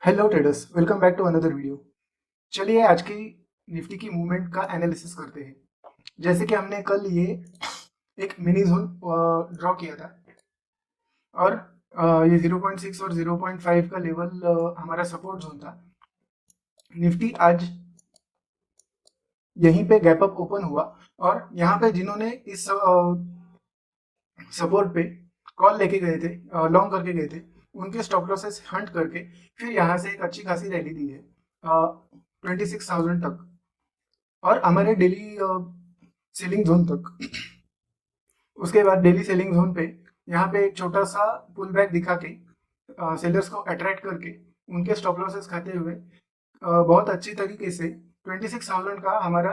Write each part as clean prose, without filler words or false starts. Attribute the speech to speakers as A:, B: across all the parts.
A: Hello traders, welcome back to another video. चलिए आज की निफ्टी की मूवमेंट का एनालिसिस करते हैं। जैसे कि हमने कल ये एक मिनी जोन ड्रॉ किया था और ये 0.6 और 0.5 का लेवल हमारा सपोर्ट जोन था। निफ्टी आज यहीं पे गैप अप ओपन हुआ और यहाँ पे जिन्होंने इस सपोर्ट पे कॉल लेके गए थे, लॉन्ग करके गए थे, उनके स्टॉप लॉसेस हंट करके फिर यहाँ से एक अच्छी खासी रैली दी है 26,000 तक और हमारे डेली सेलिंग जोन तक। उसके बाद डेली सेलिंग जोन पे यहाँ पे एक छोटा सा पुल बैक दिखा के सेलर्स को अट्रैक्ट करके उनके स्टॉप लॉसेस खाते हुए बहुत अच्छी तरीके से 26,000 का हमारा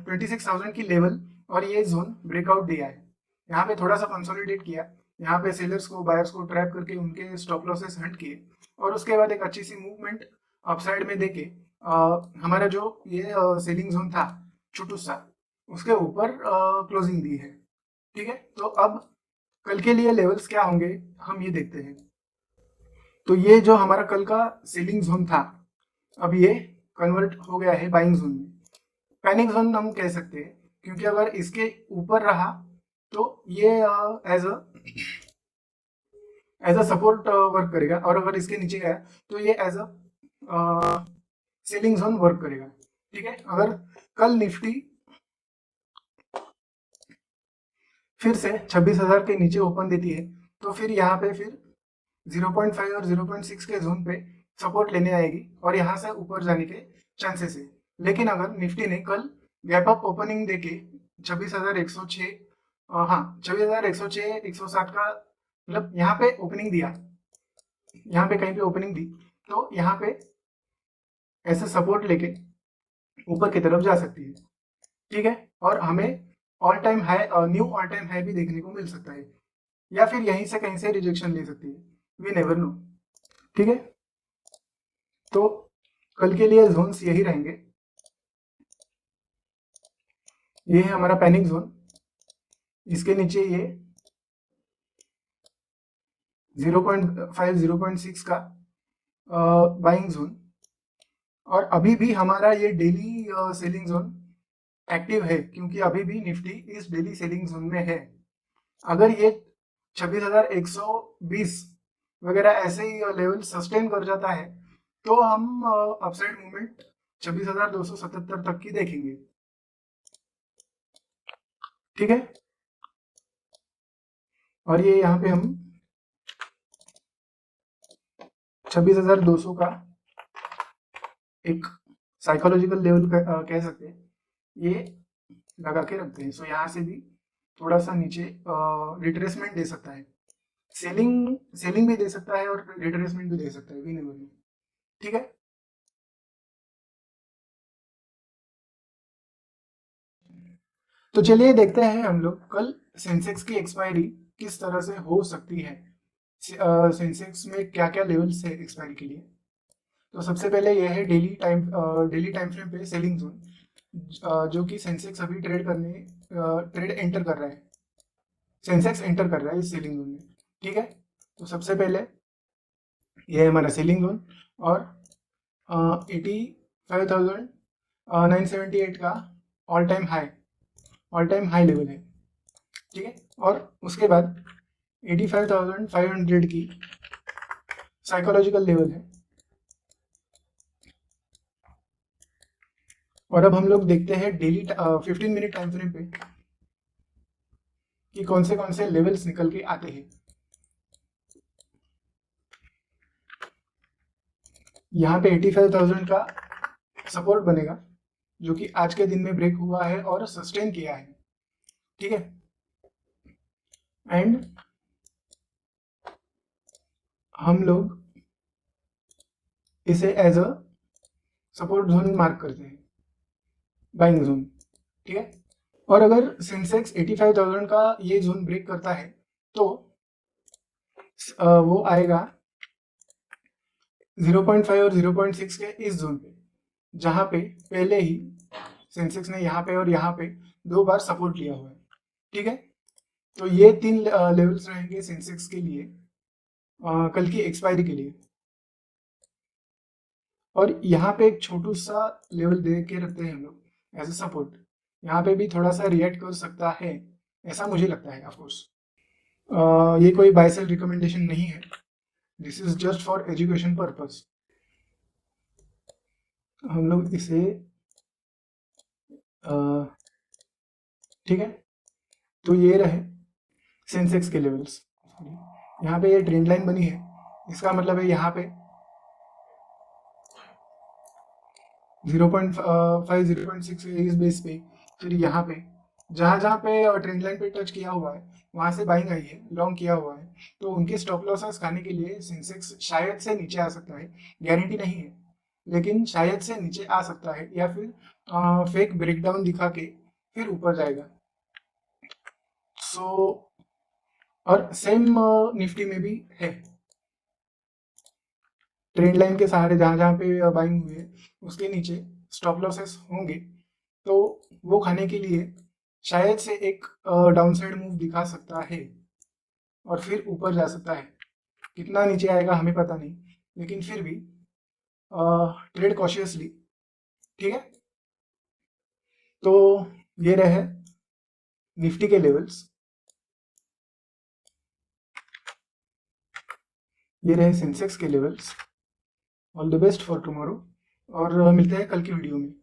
A: 26,000 की लेवल और ये जोन ब्रेकआउट दिया है। यहाँ पे थोड़ा सा कंसोलिडेट किया, यहाँ पे सेलर्स को बायर्स को ट्रैप करके उनके स्टॉप लॉसेस हट किए और उसके बाद एक अच्छी सी मूवमेंट अपसाइड में देके हमारा जो ये सेलिंग जोन था छोटू सा, उसके ऊपर क्लोजिंग दी है। ठीक है, तो अब कल के लिए लेवल्स क्या होंगे हम ये देखते हैं। तो ये जो हमारा कल का सेलिंग जोन था, अब ये कन्वर्ट हो गया है बाइंग जोन में। पैनिक जोन हम कह सकते हैं, क्योंकि अगर इसके ऊपर रहा तो ये एज अ सपोर्ट वर्क करेगा और अगर इसके नीचे गया तो ये as a selling zone work करेगा। ठीक है, अगर कल निफ्टी फिर से 26,000 के नीचे ओपन देती है तो फिर यहाँ पे फिर 0.5 और 0.6 के जोन पे सपोर्ट लेने आएगी और यहाँ से ऊपर जाने के चांसेस है। लेकिन अगर निफ्टी ने कल गैप अप ओपनिंग देके 26,106, हाँ 26,106 107 का मतलब यहाँ पे ओपनिंग दिया, यहाँ पे कहीं पे ओपनिंग दी तो यहाँ पे ऐसे सपोर्ट लेके ऊपर की तरफ जा सकती है। ठीक है, और हमें all time high, knew all time high भी देखने को मिल सकता है या फिर यहीं से कहीं से रिजेक्शन ले सकती है, वी नेवर नो। ठीक है, तो कल के लिए जोन्स यही रहेंगे। ये है हमारा पैनिक जोन, इसके नीचे ये 0.5 0.6 का बाइंग जोन और अभी भी हमारा ये डेली सेलिंग जोन एक्टिव है, क्योंकि अभी भी निफ्टी इस डेली सेलिंग जोन में है। अगर ये 26,120 वगैरह ऐसे ही लेवल सस्टेन कर जाता है तो हम अपसाइड मूवमेंट 26,277 तक की देखेंगे। ठीक है, और ये यहाँ पे हम 26,200 का एक साइकोलॉजिकल लेवल कह सकते हैं, ये लगा के रखते हैं। सो यहाँ से भी थोड़ा सा नीचे रिट्रेसमेंट दे सकता है, सेलिंग सेलिंग भी दे सकता है और रिट्रेसमेंट भी दे सकता है, भी नहीं। ठीक है, तो चलिए देखते हैं हम लोग कल सेंसेक्स की एक्सपायरी किस तरह से हो सकती है। सेंसेक्स में क्या क्या लेवल्स है एक्सपायरी के लिए। तो सबसे पहले यह है डेली टाइम फ्रेम पे सेलिंग जोन, जो कि सेंसेक्स अभी ट्रेड एंटर कर रहा है, सेंसेक्स एंटर कर रहा है इस सेलिंग जोन में। ठीक है, तो सबसे पहले यह है हमारा सेलिंग जोन और 85,978 का ऑल टाइम हाई लेवल है। ठीक है, और उसके बाद 85,500 की साइकोलॉजिकल लेवल है। और अब हम लोग देखते हैं डेली 15 मिनट टाइम फ्रेम पे कि कौन से लेवल्स निकल के आते हैं। यहाँ पे 85,000 का सपोर्ट बनेगा, जो कि आज के दिन में ब्रेक हुआ है और सस्टेन किया है। ठीक है, एंड हम लोग इसे as a support zone mark करते हैं, बाइंग जोन। ठीक है, और अगर सेंसेक्स 85,000 का ये जोन ब्रेक करता है तो वो आएगा 0.5 और 0.6 के इस जोन पे, जहां पे पहले ही सेंसेक्स ने यहाँ पे और यहाँ पे 2 बार सपोर्ट लिया हुआ है। ठीक है, तो ये 3 लेवल्स रहेंगे सेंसेक्स के लिए कल की एक्सपायरी के लिए। और यहाँ पे एक छोटू सा लेवल दे के रखते हैं हम लोग एज ए सपोर्ट। यहाँ पे भी थोड़ा सा रिएक्ट कर सकता है, ऐसा मुझे लगता है। ऑफकोर्स ये कोई बाय सेल रिकमेंडेशन नहीं है, this is just for education purpose. हम लोग इसे ठीक है, तो ये रहे सेंसेक्स के लेवल्स। यहाँ पे ये ट्रेंड लाइन बनी है, इसका मतलब है यहाँ पे 0.5 0.6 इस बेस पे, फिर यहाँ पे जहाँ जहाँ पे ट्रेंड लाइन पे टच किया हुआ है वहां से बाइंग आई है, लॉन्ग किया हुआ है, तो उनके स्टॉप लॉसेस खाने के लिए सेंसेक्स शायद से नीचे आ सकता है, गारंटी नहीं है, लेकिन शायद से नीचे आ सकता है, या फिर फेक ब्रेकडाउन दिखा के फिर ऊपर जाएगा। सो और सेम निफ्टी में भी है, ट्रेंड लाइन के सहारे जहां जहां पे बाइंग हुई है उसके नीचे स्टॉप लॉसेस होंगे, तो वो खाने के लिए शायद से एक डाउनसाइड मूव दिखा सकता है और फिर ऊपर जा सकता है। कितना नीचे आएगा हमें पता नहीं, लेकिन फिर भी ट्रेड कॉशियसली, ठीक है। तो ये रहे निफ्टी के लेवल्स, ये रहे सेंसेक्स के levels. All the best for tomorrow, और मिलते हैं कल की वीडियो में।